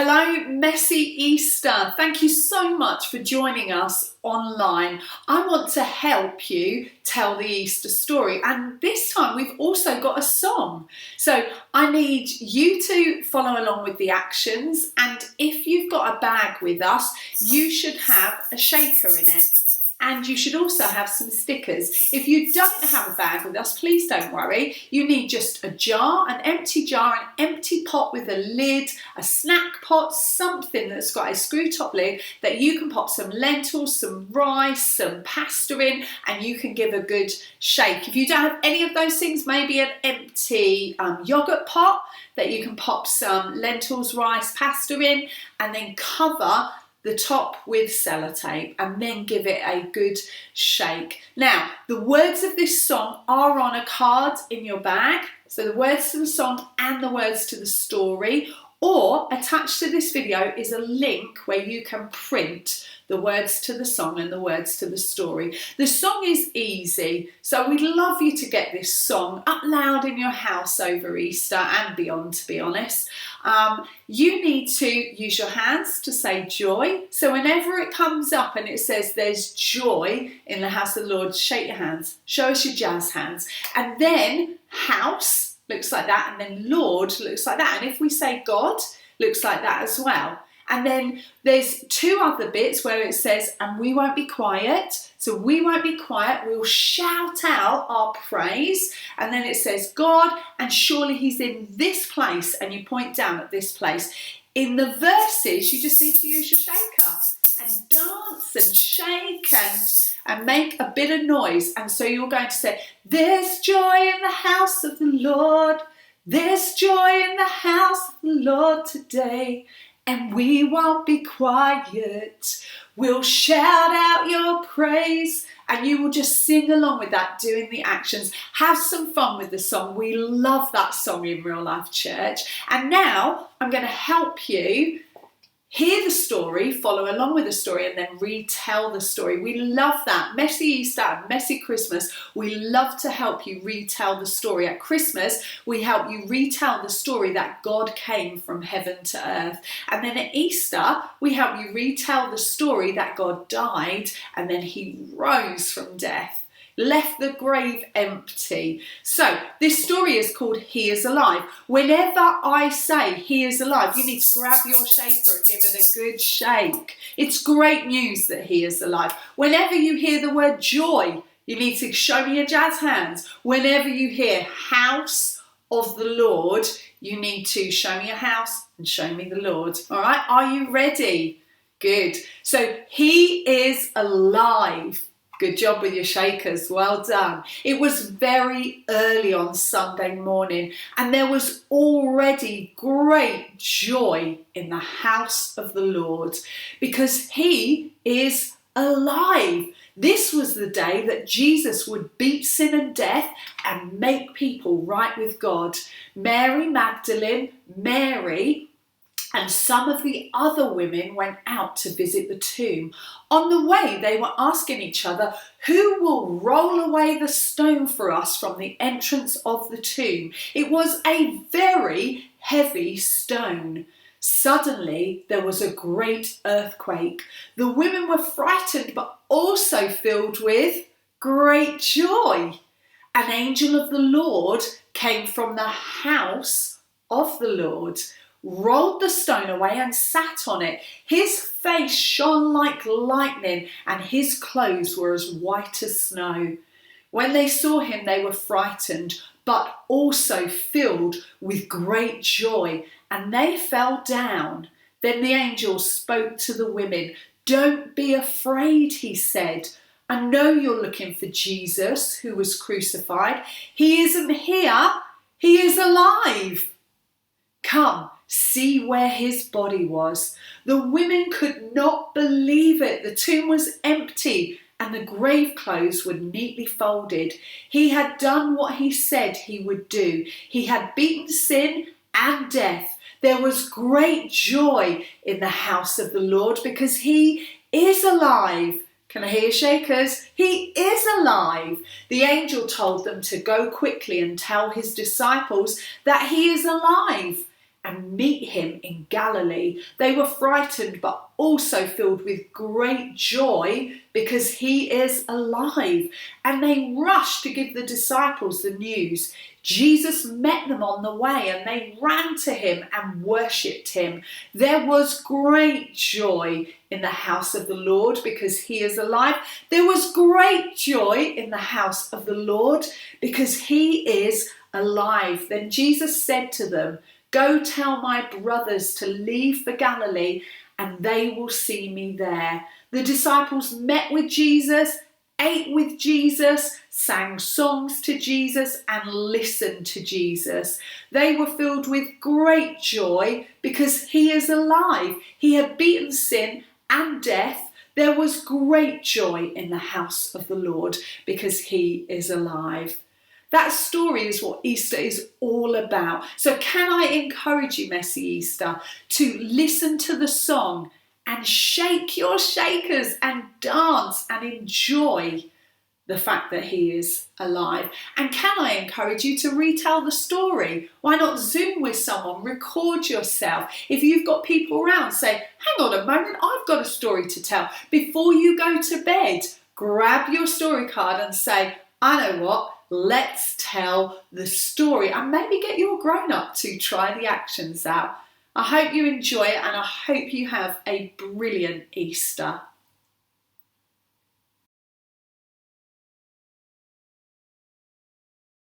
Hello, Messy Easter. Thank you so much for joining us online. I want to help you tell the Easter story, and this time we've also got a song. So I need you to follow along with the actions, and if you've got a bag with us, you should have a shaker in it. And you should also have some stickers. If you don't have a bag with us, please don't worry. You need just a jar, an empty pot with a lid, a snack pot, something that's got a screw top lid that you can pop some lentils, some rice, some pasta in, and you can give a good shake. If you don't have any of those things, maybe an empty yogurt pot that you can pop some lentils, rice, pasta in, and then cover the top with sellotape and then give it a good shake. Now, the words of this song are on a card in your bag. So the words to the song and the words to the story, or attached to this video is a link where you can print the words to the song and the words to the story. The song is easy, so we'd love you to get this song up loud in your house over Easter and beyond, to be honest. You need to use your hands to say joy. So whenever it comes up and it says there's joy in the house of the Lord, shake your hands, show us your jazz hands. And then house looks like that, and then Lord looks like that. And if we say God, looks like that as well. And then there's two other bits where it says, and we won't be quiet. So we won't be quiet. We'll shout out our praise. And then it says, God, and surely he's in this place. And you point down at this place. In the verses, you just need to use your shaker and dance and shake and make a bit of noise. And so you're going to say, there's joy in the house of the Lord. There's joy in the house of the Lord today. And we won't be quiet. We'll shout out your praise. And you will just sing along with that, doing the actions. Have some fun with the song. We love that song in Real Life Church. And now I'm going to help you hear the story, follow along with the story, and then retell the story. We love that. Messy Easter and Messy Christmas. We love to help you retell the story. At Christmas, we help you retell the story that God came from heaven to earth. And then at Easter, we help you retell the story that God died and then he rose from death, left the grave empty. So this story is called He is Alive. Whenever I say He is alive, you need to grab your shaker and give it a good shake. It's great news that He is alive. Whenever you hear the word joy, you need to show me your jazz hands. Whenever you hear house of the Lord, you need to show me your house and show me the Lord. All right, are you ready? Good. So He is alive. Good job with your shakers, well done. It was very early on Sunday morning and there was already great joy in the house of the Lord because He is alive. This was the day that Jesus would beat sin and death and make people right with God. Mary Magdalene, Mary, and some of the other women went out to visit the tomb. On the way, they were asking each other, who will roll away the stone for us from the entrance of the tomb? It was a very heavy stone. Suddenly, there was a great earthquake. The women were frightened, but also filled with great joy. An angel of the Lord came from the house of the Lord, rolled the stone away and sat on it. His face shone like lightning and his clothes were as white as snow. When they saw him, they were frightened, but also filled with great joy, and they fell down. Then the angel spoke to the women. Don't be afraid, he said. I know you're looking for Jesus who was crucified. He isn't here. He is alive. Come, see where his body was. The women could not believe it. The tomb was empty and the grave clothes were neatly folded. He had done what he said he would do. He had beaten sin and death. There was great joy in the house of the Lord because he is alive. Can I hear your shakers? He is alive. The angel told them to go quickly and tell his disciples that he is alive. and meet him in Galilee. They were frightened but also filled with great joy because he is alive. And they rushed to give the disciples the news. Jesus met them on the way and they ran to him and worshipped him. There was great joy in the house of the Lord because he is alive. There was great joy in the house of the Lord because he is alive. Then Jesus said to them, "Go tell my brothers to leave for Galilee and they will see me there." The disciples met with Jesus, ate with Jesus, sang songs to Jesus and listened to Jesus. They were filled with great joy because he is alive. He had beaten sin and death. There was great joy in the house of the Lord because he is alive. That story is what Easter is all about. So can I encourage you, Messy Easter, to listen to the song and shake your shakers and dance and enjoy the fact that he is alive. And can I encourage you to retell the story? Why not Zoom with someone, record yourself. If you've got people around, say, hang on a moment, I've got a story to tell. Before you go to bed, grab your story card and say, I know what, let's tell the story. And maybe get your grown-up to try the actions out. I hope you enjoy it and I hope you have a brilliant Easter.